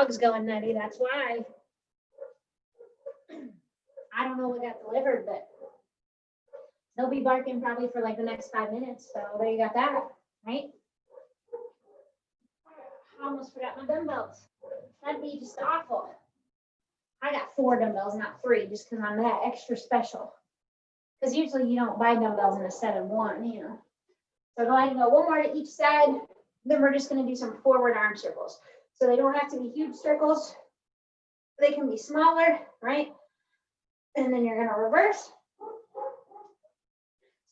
dog's going nutty. That's why. I don't know what got delivered, but they'll be barking probably for like the next 5 minutes. So there you got that, right? I almost forgot my dumbbells. That'd be just awful. I got 4 dumbbells, not 3, just because I'm that extra special. Because usually you don't buy dumbbells in a set of 1, you know. So go ahead and go 1 more to each side. Then we're just going to do some forward arm circles. So they don't have to be huge circles. They can be smaller, right? And then you're going to reverse.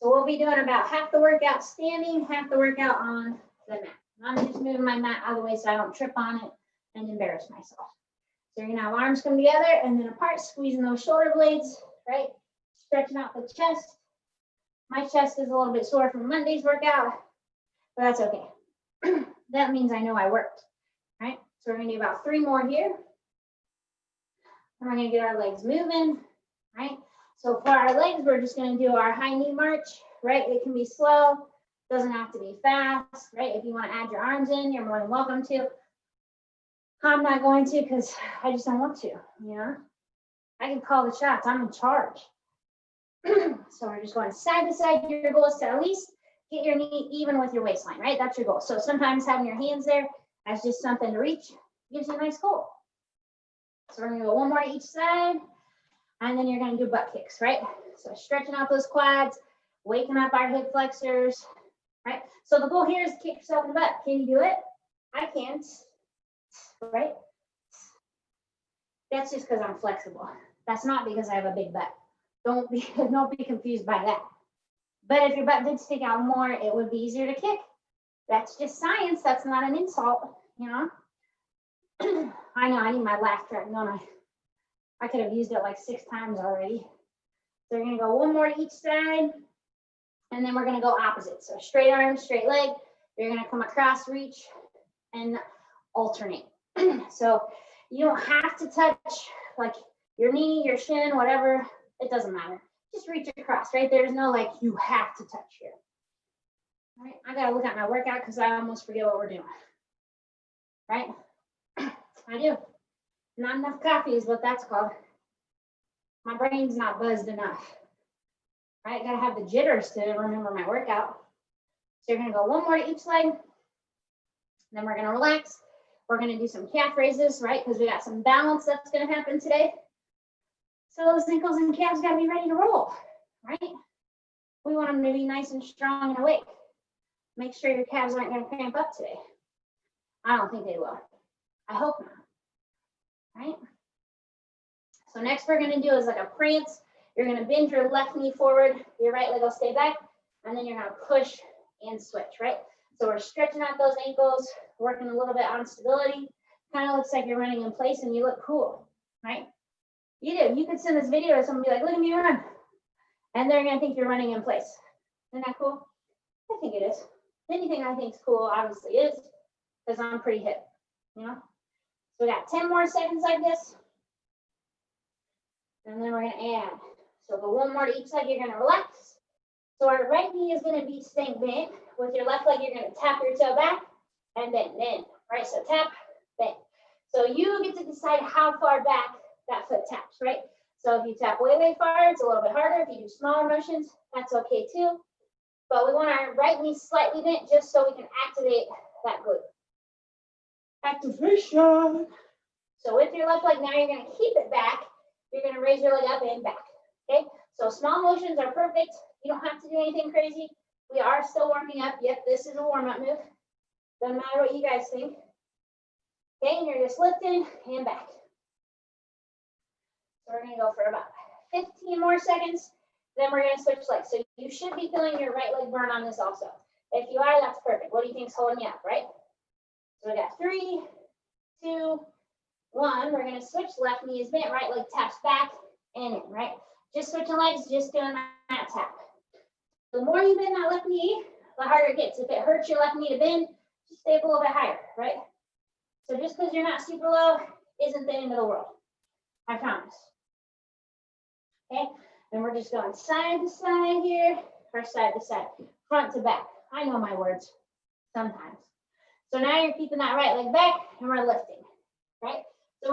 So we'll be doing about half the workout standing, half the workout on the mat. I'm just moving my mat out of the way so I don't trip on it and embarrass myself. So you're going to have arms come together and then apart, squeezing those shoulder blades, right? Stretching out the chest. My chest is a little bit sore from Monday's workout, but that's okay. That means I know I worked, right? So we're going to do about 3 more here. And we're going to get our legs moving, right? So for our legs, we're just going to do our high knee march, right? It can be slow, doesn't have to be fast, right? If you want to add your arms in, you're more than welcome to. I'm not going to because I just don't want to, you know? I can call the shots. I'm in charge. So we're just going side to side. Your goal is to at least get your knee even with your waistline, right? That's your goal. So sometimes having your hands there as just something to reach gives you a nice goal. So we're going to go 1 more to each side. And then you're going to do butt kicks, right? So stretching out those quads, waking up our hip flexors, right? So the goal here is to kick yourself in the butt. Can you do it? I can't, right? That's just because I'm flexible. That's not because I have a big butt. Don't be confused by that. But if your butt did stick out more, it would be easier to kick. That's just science. That's not an insult, you know? I know, I need my laugh track, don't I? I could have used it like 6 times already. So you're going to go 1 more to each side. And then we're going to go opposite. So straight arm, straight leg. You're going to come across, reach, and alternate. So you don't have to touch like your knee, your shin, whatever. It doesn't matter. Just reach across, right? There's no like you have to touch here. All right, I got to look at my workout because I almost forget what we're doing. Right? I do. Not enough coffee is what that's called. My brain's not buzzed enough. Right? I got to have the jitters to remember my workout. So you're going to go 1 more to each leg. Then we're going to relax. We're going to do some calf raises, right? Because we got some balance that's going to happen today. So those ankles and calves got to be ready to roll, right? We want them to be nice and strong and awake. Make sure your calves aren't going to cramp up today. I don't think they will. I hope not, right? So next we're going to do is like a prance. You're going to bend your left knee forward. Your right leg will stay back. And then you're going to push and switch, right? So we're stretching out those ankles, working a little bit on stability. Kind of looks like you're running in place and you look cool, right? You do. You could send this video to someone and be like, look at me run. And they're going to think you're running in place. Isn't that cool? I think it is. Anything I think is cool obviously is because I'm pretty hip, you know? So we got 10 more seconds like this. And then we're going to add. So go 1 more to each side. You're going to relax. So our right knee is going to be staying bent. With your left leg, you're going to tap your toe back and bend, right? So tap, bend. So you get to decide how far back that foot taps, right? So if you tap way, way far, it's a little bit harder. If you do smaller motions, that's okay too. But we want our right knee slightly bent just so we can activate that glute. Activation. So with your left leg, now you're going to keep it back. You're going to raise your leg up and back, okay? So small motions are perfect. You don't have to do anything crazy. We are still warming up. Yep, this is a warm-up move. Doesn't matter what you guys think. Okay, and you're just lifting and back. So we're going to go for about 15 more seconds. Then we're going to switch legs. So you should be feeling your right leg burn on this also. If you are, that's perfect. What do you think is holding you up, right? So we got 3, 2, 1. We're going to switch. Left knee is bent. Right leg taps back and in, right? Just switching legs, just doing that tap. The more you bend that left knee, the harder it gets. If it hurts your left knee to bend, just stay up a little bit higher, right? So just because you're not super low isn't the end of the world. I promise. Okay, and we're just going side to side here, or side to side, front to back. I know my words sometimes. So now you're keeping that right leg back and we're lifting, right?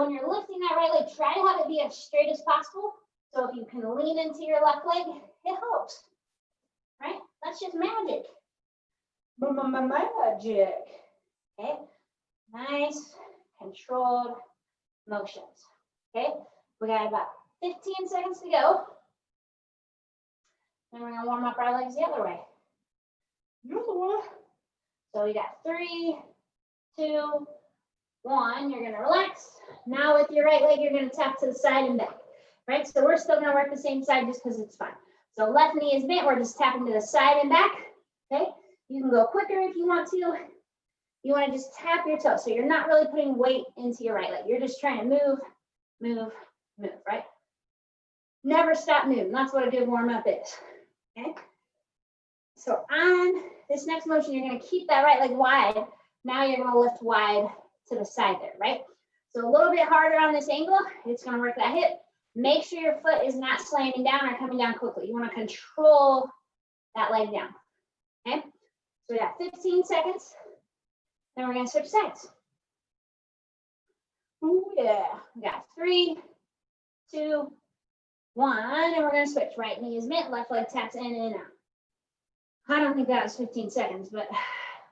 So when you're lifting that right leg, try to have it be as straight as possible. So if you can lean into your left leg, it helps, right? That's just magic. Magic. Okay, nice, controlled motions. Okay, we got about 15 seconds to go. Then we're gonna warm up our legs the other way. So we got 3, 2, 1. You're gonna relax. Now with your right leg, you're gonna tap to the side and back, right? So we're still gonna work the same side just because it's fun. So left knee is bent, we're just tapping to the side and back, okay? You can go quicker if you want to. You wanna just tap your toes. So you're not really putting weight into your right leg. You're just trying to move, move, move, right? Never stop moving. That's what a good warm up is, okay? So on this next motion, you're gonna keep that right leg wide. Now you're gonna lift wide to the side there, right? So a little bit harder on this angle. It's gonna work that hip. Make sure your foot is not slamming down or coming down quickly. You wanna control that leg down, okay? So we got 15 seconds. Then we're gonna switch sides. Oh yeah, we got 3, 2, 1, and we're gonna switch. Right knee is bent, left leg taps in and out. I don't think that was 15 seconds, but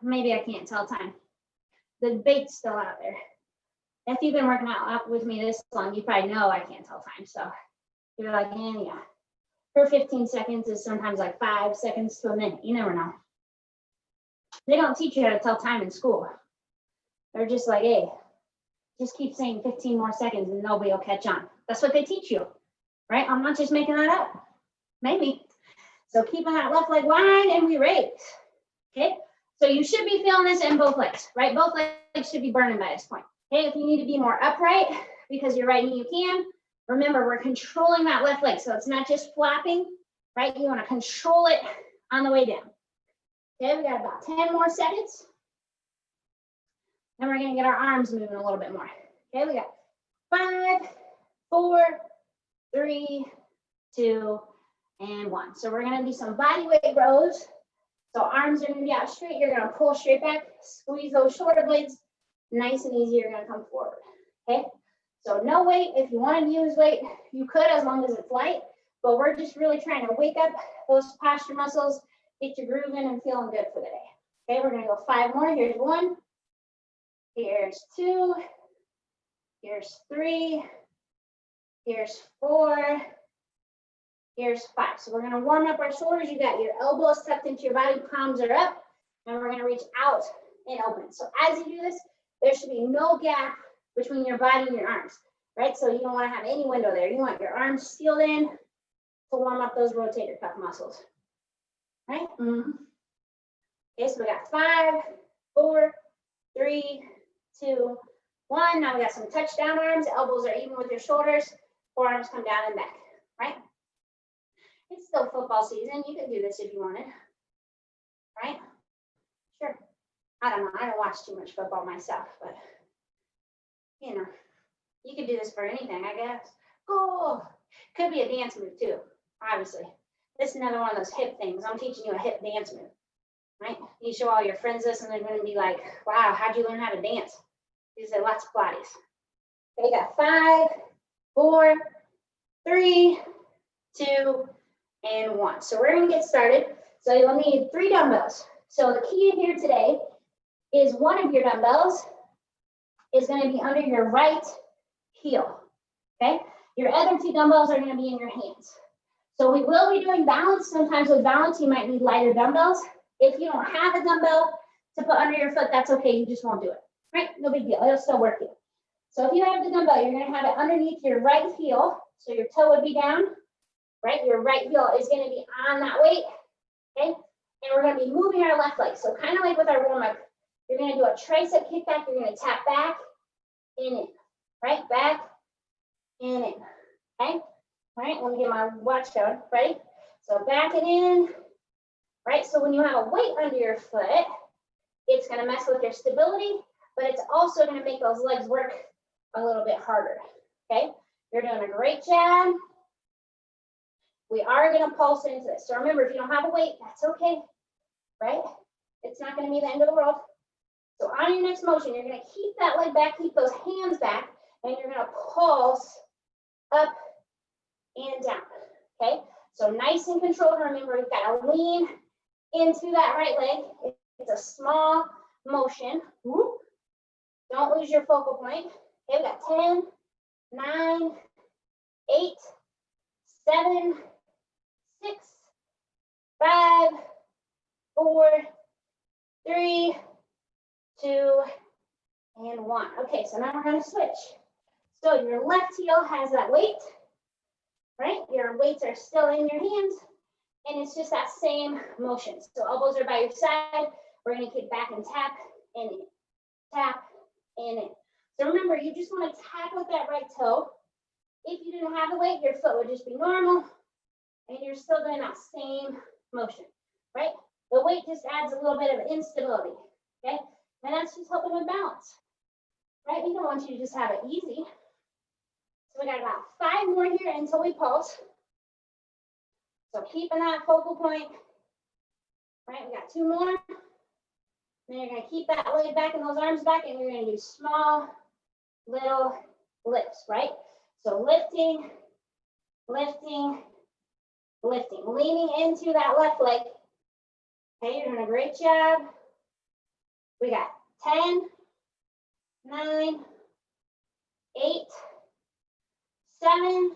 maybe I can't tell time. The debate's still out there. If you've been working out with me this long, you probably know I can't tell time. So you're like, yeah. For 15 seconds is sometimes like 5 seconds to a minute. You never know. They don't teach you how to tell time in school. They're just like, hey, just keep saying 15 more seconds and nobody will catch on. That's what they teach you, right? I'm not just making that up. Maybe. So keeping that left leg wide and we raise, okay? So you should be feeling this in both legs, right? Both legs should be burning by this point. Okay, if you need to be more upright because you're right knee, you can. Remember, we're controlling that left leg, so it's not just flapping, right? You wanna control it on the way down. Okay, we got about 10 more seconds. Then we're gonna get our arms moving a little bit more. Okay, we got 5, 4, 3, 2, and 1. So we're gonna do some body weight rows. So arms are gonna be out straight. You're gonna pull straight back, squeeze those shoulder blades. Nice and easy, you're gonna come forward, okay? So no weight. If you wanted to use weight, you could as long as it's light, but we're just really trying to wake up those posture muscles, get you grooving and feeling good for the day. Okay, we're gonna go 5 more. Here's 1, here's 2, here's 3, here's 4, here's 5. So we're gonna warm up our shoulders. You got your elbows tucked into your body, palms are up, and we're gonna reach out and open. So as you do this, there should be no gap between your body and your arms, right? So you don't wanna have any window there. You want your arms sealed in to warm up those rotator cuff muscles, right? Okay, so we got 5, 4, 3, 2, 1. Now we got some touchdown arms. Elbows are even with your shoulders. Forearms come down and back, right? It's still football season. You can do this if you wanted, right? Sure. I don't know. I don't watch too much football myself, but you know, you could do this for anything, I guess. Oh, could be a dance move too, obviously. This is another one of those hip things. I'm teaching you a hip dance move, right? You show all your friends this and they're going to be like, wow, how'd you learn how to dance? You say lots of Pilates. Okay, got 5, 4, 3, 2, and 1. So we're going to get started. So you'll need 3 dumbbells. So the key here today is one of your dumbbells is going to be under your right heel, okay? Your other 2 dumbbells are going to be in your hands. So we will be doing balance. Sometimes with balance, you might need lighter dumbbells. If you don't have a dumbbell to put under your foot, that's okay. You just won't do it, right? No big deal. It'll still work you. So if you have the dumbbell, you're going to have it underneath your right heel. So your toe would be down, right? Your right heel is going to be on that weight, okay? And we're going to be moving our left leg. So kind of like with our warm-up, you're going to do a tricep kickback. You're going to tap back, in, right? Back, in, okay? All right, let me get my watch going. Ready? So back and in, right? So when you have a weight under your foot, it's going to mess with your stability, but it's also going to make those legs work a little bit harder, okay? You're doing a great job. We are going to pulse into this. So remember, if you don't have a weight, that's okay, right? It's not going to be the end of the world. So on your next motion, you're going to keep that leg back, keep those hands back. and you're gonna pulse up and down, okay? So nice and controlled. Remember, we've got to lean into that right leg. It's a small motion. Whoop. Don't lose your focal point. Okay, we got 10, 9, 8, 7, 6, 5, 4, 3, 2, and 1. Okay, so now we're going to switch. So your left heel has that weight, right? Your weights are still in your hands, and it's just that same motion. So elbows are by your side. We're going to kick back and tap and in, tap and in. So remember, you just want to tap with that right toe. If you didn't have the weight, your foot would just be normal, and you're still doing that same motion, right? The weight just adds a little bit of instability, okay? And that's just helping with balance, right? We don't want you to just have it easy. So we got about 5 more here until we pulse. So keeping that focal point, right? We got 2 more. Then you're going to keep that leg back and those arms back, and you're going to do small little lifts, right? So lifting, lifting, lifting, leaning into that left leg. Okay, you're doing a great job. We got 10, 9, 8, 7,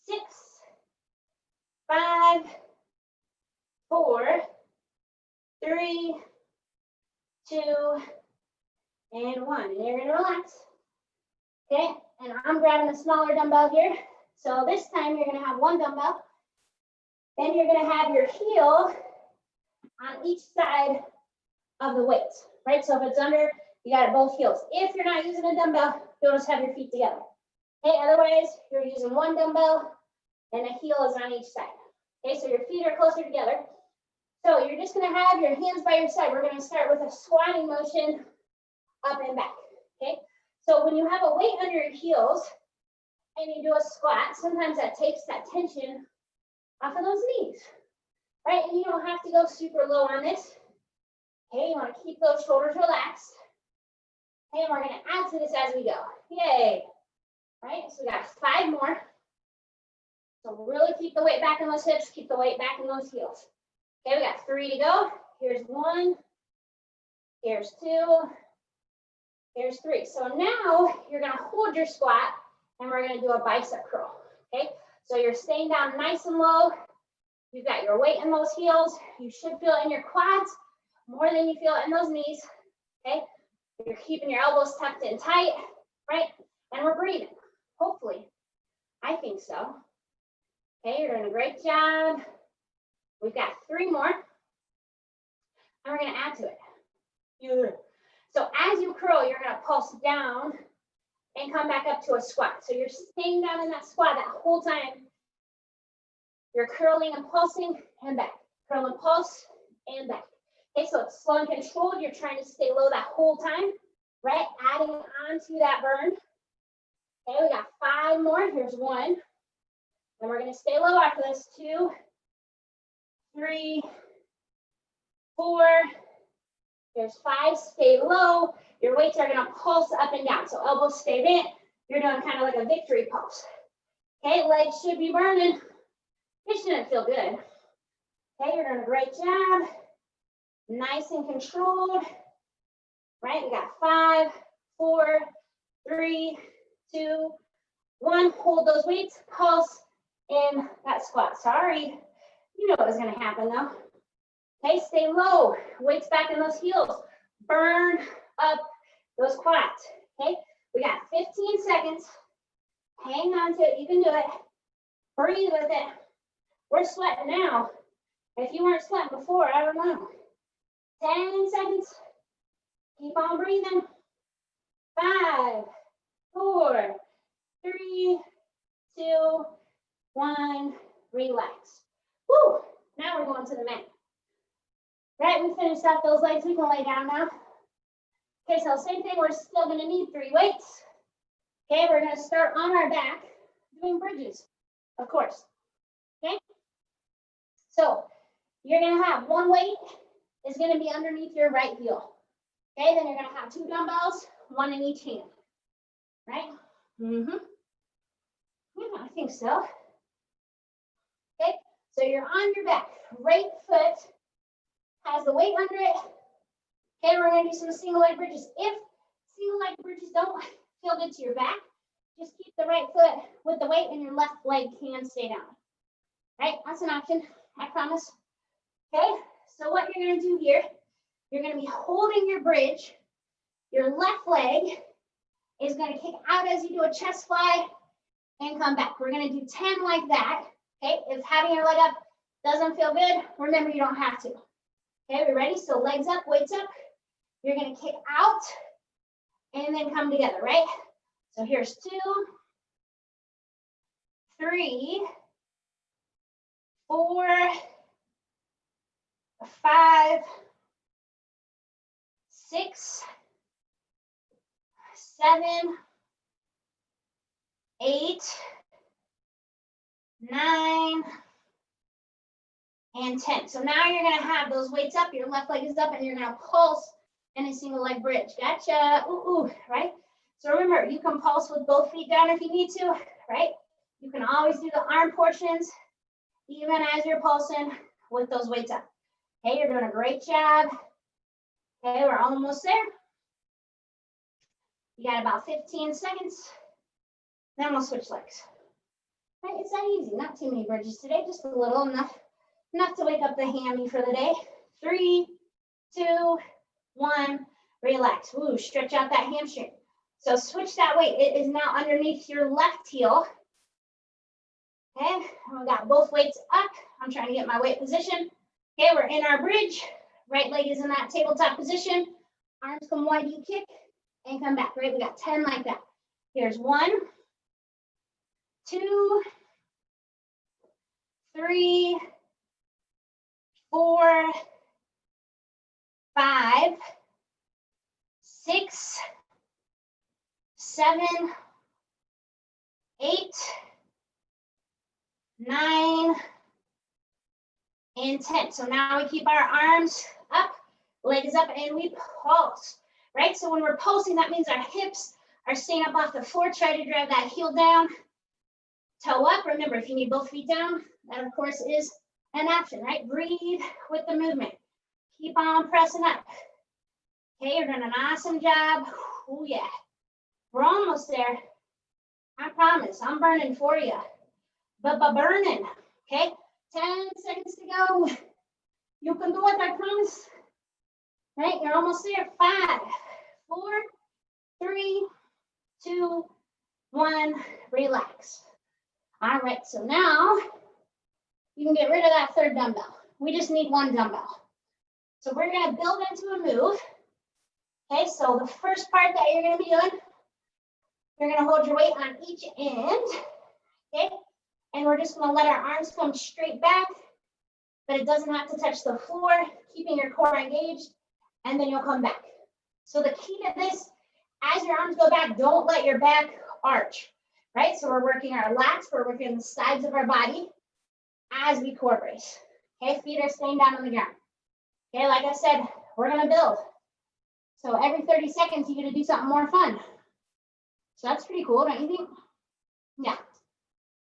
6, 5, 4, 3, 2, and 1. And you're going to relax. Okay, and I'm grabbing a smaller dumbbell here. So this time you're going to have 1 dumbbell. Then you're going to have your heel on each side of the weights, right? So if it's under, you got it both heels. If you're not using a dumbbell, you'll just have your feet together. Okay, otherwise you're using 1 dumbbell and the heel is on each side. Okay, so your feet are closer together. So you're just gonna have your hands by your side. We're gonna start with a squatting motion up and back, okay? So when you have a weight under your heels and you do a squat, sometimes that takes that tension off of those knees, right? And you don't have to go super low on this. Okay, you want to keep those shoulders relaxed. Okay, and we're going to add to this as we go. Yay. Right, so we got 5 more. So really keep the weight back in those hips, keep the weight back in those heels. Okay, we got 3 to go. Here's 1, here's 2, here's 3. So now you're going to hold your squat and we're going to do a bicep curl. Okay, so you're staying down nice and low. You've got your weight in those heels. You should feel it in your quads more than you feel it in those knees. Okay, you're keeping your elbows tucked in tight, right? And we're breathing, hopefully. I think so. Okay, you're doing a great job. We've got 3 more. And we're going to add to it. So as you curl, you're going to pulse down and come back up to a squat. So you're staying down in that squat that whole time. You're curling and pulsing and back. Curl and pulse and back. Okay, so it's slow and controlled. You're trying to stay low that whole time, right? Adding on to that burn. Okay, we got 5 more. Here's 1. And we're going to stay low after this. 2, 3, 4. Here's 5. Stay low. Your weights are going to pulse up and down. So elbows stay bent. You're doing kind of like a victory pulse. Okay, legs should be burning. It shouldn't feel good. Okay, you're doing a great job. Nice and controlled. Right, we got 5, 4, 3, 2, 1. Hold those weights. Pulse in that squat. Sorry. You know what was going to happen though. Okay, stay low. Weights back in those heels. Burn up those quads. Okay, we got 15 seconds. Hang on to it. You can do it. Breathe with it. We're sweating now. If you weren't sweating before, I don't know. 10 seconds. Keep on breathing. 5, 4, 3, 2, 1. Relax. Woo! Now we're going to the mat. Right, we finished off those legs. We can lay down now. Okay, so same thing. We're still going to need 3 weights. Okay, we're going to start on our back doing bridges, of course. Okay, so you're going to have 1 weight is going to be underneath your right heel. Okay, then you're going to have 2 dumbbells, 1 in each hand. Yeah, I think so. Okay, so you're on your back. Right foot has the weight under it. Okay, we're gonna do some single leg bridges. If single leg bridges don't feel good to your back, just keep the right foot with the weight and your left leg can stay down. Right, that's an option, I promise. Okay, so what you're gonna do here, you're gonna be holding your bridge. Your left leg is gonna kick out as you do a chest fly and come back. We're gonna do 10 like that. Okay, if having your leg up doesn't feel good, remember you don't have to. Okay, we ready? So legs up, weights up. You're gonna kick out and then come together, right? So here's 2, 3, 4, 5, 6, 7, 8, 9, and 10. So now you're gonna have those weights up, your left leg is up, and you're gonna pulse in a single leg bridge. Gotcha, ooh, right? So remember, you can pulse with both feet down if you need to, right? You can always do the arm portions, even as you're pulsing with those weights up. Okay, you're doing a great job. Okay, we're almost there. You got about 15 seconds. Then we'll switch legs. Right, it's that easy, not too many bridges today, just a little, enough to wake up the hammy for the day. 3, 2, 1, relax. Woo, stretch out that hamstring. So switch that weight. It is now underneath your left heel. Okay, and we got both weights up. I'm trying to get my weight position. Okay, we're in our bridge. Right leg is in that tabletop position. Arms come wide, you kick and come back, right? We got 10 like that. Here's 1, 2, 3, 4, 5, 6, 7, 8, 9, and 10. So now we keep our arms up, legs up, and we pulse, right? So when we're pulsing, that means our hips are staying up off the floor. Try to drive that heel down, toe up. Remember, if you need both feet down, that of course is an option, right? Breathe with the movement. Keep on pressing up. Okay, you're doing an awesome job. Oh yeah, we're almost there. I promise, I'm burning for you. But burning, okay? 10 seconds to go. You can do it, I promise. Right, you're almost there. 5, 4, 3, 2, 1, relax. All right, so now you can get rid of that third dumbbell. We just need 1 dumbbell. So we're gonna build into a move. Okay, so the first part that you're gonna be doing, you're gonna hold your weight on each end, okay? And we're just gonna let our arms come straight back, but it doesn't have to touch the floor, keeping your core engaged, and then you'll come back. So the key to this, as your arms go back, don't let your back arch, right? So we're working our lats, we're working the sides of our body as we core brace. Okay, feet are staying down on the ground. Okay, like I said, we're gonna build. So every 30 seconds, you're gonna do something more fun. So that's pretty cool, don't you think? Yeah,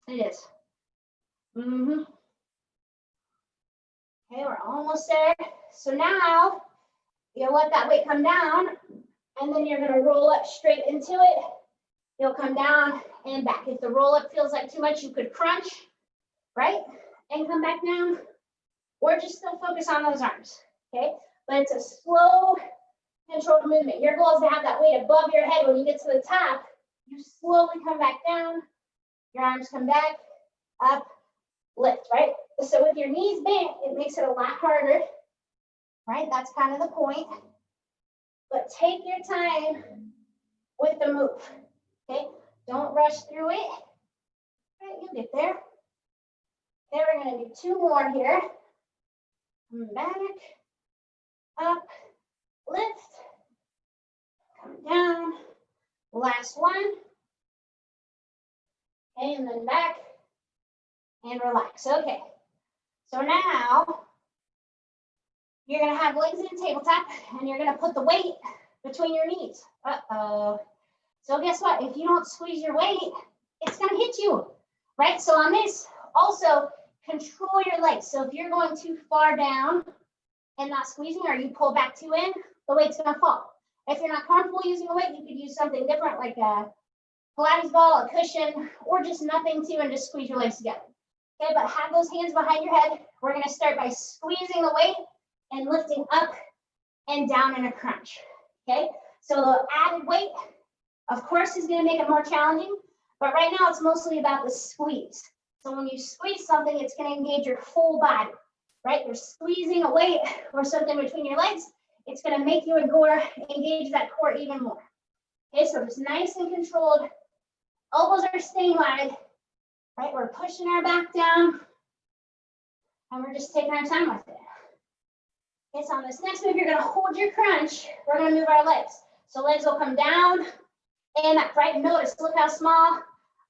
it is. Okay, we're almost there. So now, you'll let that weight come down, and then you're gonna roll up straight into it. You'll come down and back. If the roll up feels like too much, you could crunch, right? And come back down, or just still focus on those arms, okay? But it's a slow, controlled movement. Your goal is to have that weight above your head. When you get to the top, you slowly come back down, your arms come back, up, lift, right? So with your knees bent, it makes it a lot harder, right? That's kind of the point. But take your time with the move, okay? Don't rush through it. Right, you'll get there. Okay, we're gonna do 2 more here. Come back, up, lift, come down. Last one. Okay, and then back and relax. Okay, so now you're gonna have legs in tabletop and you're gonna put the weight between your knees. Uh-oh. So guess what? If you don't squeeze your weight, it's gonna hit you, right? So on this, also control your legs. So if you're going too far down and not squeezing, or you pull back too in, the weight's gonna fall. If you're not comfortable using a weight, you could use something different like a Pilates ball, a cushion, or just nothing too, and just squeeze your legs together. Okay, but have those hands behind your head. We're gonna start by squeezing the weight and lifting up and down in a crunch. Okay, so the added weight, of course, is gonna make it more challenging, but right now it's mostly about the squeeze. So when you squeeze something, it's gonna engage your full body, right? You're squeezing a weight or something between your legs, it's gonna make you engage that core even more. Okay, so it's nice and controlled. Elbows are staying wide, right? We're pushing our back down, and we're just taking our time with it. Okay, so on this next move, you're gonna hold your crunch. We're gonna move our legs. So legs will come down and up, right? Notice, look how small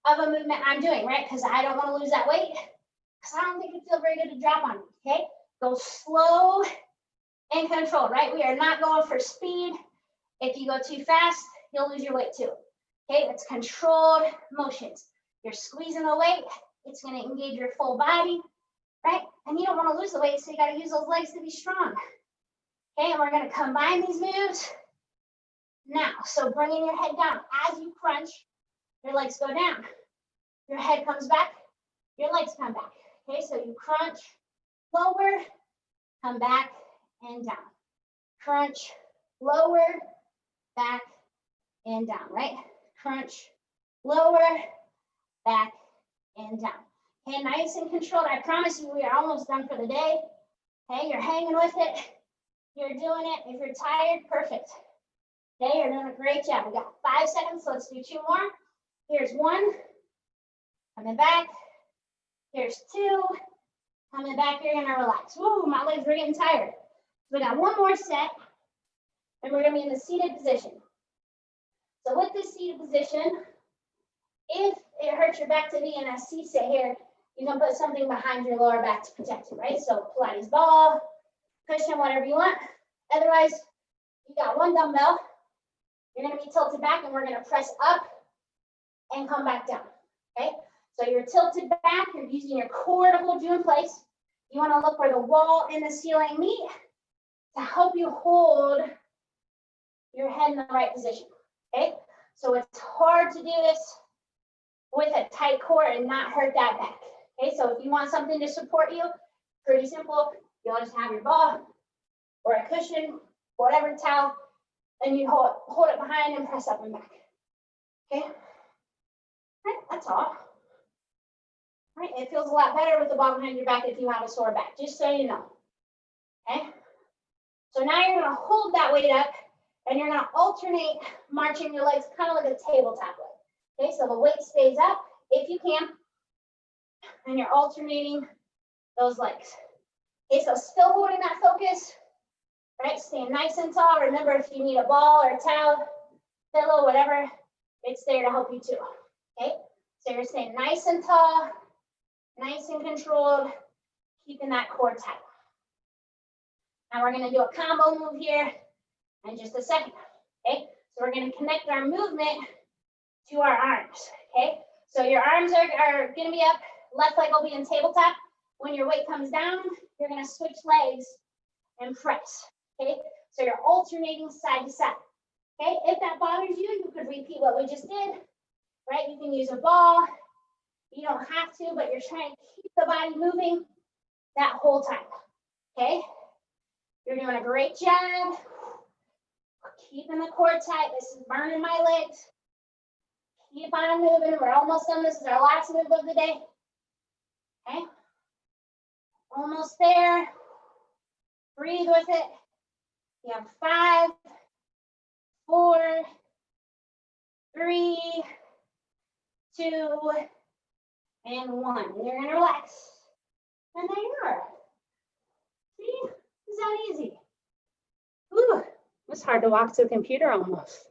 of a movement I'm doing, right? Because I don't wanna lose that weight, because I don't think it feels very good to drop on me, okay? Go slow and controlled, right? We are not going for speed. If you go too fast, you'll lose your weight too. Okay, it's controlled motions. You're squeezing the weight, it's gonna engage your full body, right? And you don't wanna lose the weight, so you gotta use those legs to be strong. Okay, and we're gonna combine these moves now. So bringing your head down as you crunch, your legs go down. Your head comes back, your legs come back. Okay, so you crunch, lower, come back and down. Crunch, lower, back and down, right? Crunch, lower, back and down. Okay, nice and controlled. I promise you, we are almost done for the day. Okay, you're hanging with it. You're doing it. If you're tired, perfect. Okay, you're doing a great job. We got 5 seconds, so let's do 2 more. Here's 1, coming back. Here's 2, coming back. You're gonna relax. Woo, my legs are getting tired. So we got 1 more set, and we're gonna be in the seated position. So with this seated position, if it hurts your back to be in a C-sit here, you can put something behind your lower back to protect it, right? So Pilates ball, cushion, whatever you want. Otherwise, you got 1 dumbbell. You're gonna be tilted back, and we're gonna press up and come back down, okay? So you're tilted back, you're using your core to hold you in place. You wanna look where the wall and the ceiling meet to help you hold your head in the right position, okay? So it's hard to do this with a tight core and not hurt that back, okay? So if you want something to support you, pretty simple. You'll just have your ball or a cushion, whatever towel, and you hold it behind and press up and back, okay? Right, that's all. Right, it feels a lot better with the ball behind your back if you have a sore back, just so you know, okay? So now you're gonna hold that weight up, and you're gonna alternate marching your legs kind of like a tabletop leg, okay? So the weight stays up, if you can, and you're alternating those legs. Okay, so still holding that focus, right? Staying nice and tall. Remember, if you need a ball or a towel, pillow, whatever, it's there to help you too, okay? So you're staying nice and tall, nice and controlled, keeping that core tight. Now we're gonna do a combo move here in just a second, okay? So we're gonna connect our movement to our arms, okay? So your arms are gonna be up, left leg will be in tabletop. When your weight comes down, you're gonna switch legs and press, okay? So you're alternating side to side, okay? If that bothers you, you could repeat what we just did, right? You can use a ball. You don't have to, but you're trying to keep the body moving that whole time, okay? You're doing a great job. Keeping the core tight. This is burning my legs. Keep on moving. We're almost done. This is our last move of the day, okay? Almost there. Breathe with it. You have 5, 4, 3, 2, and 1. And you're gonna relax. And there you are. See? It's that easy. Ooh, it's hard to walk to a computer almost.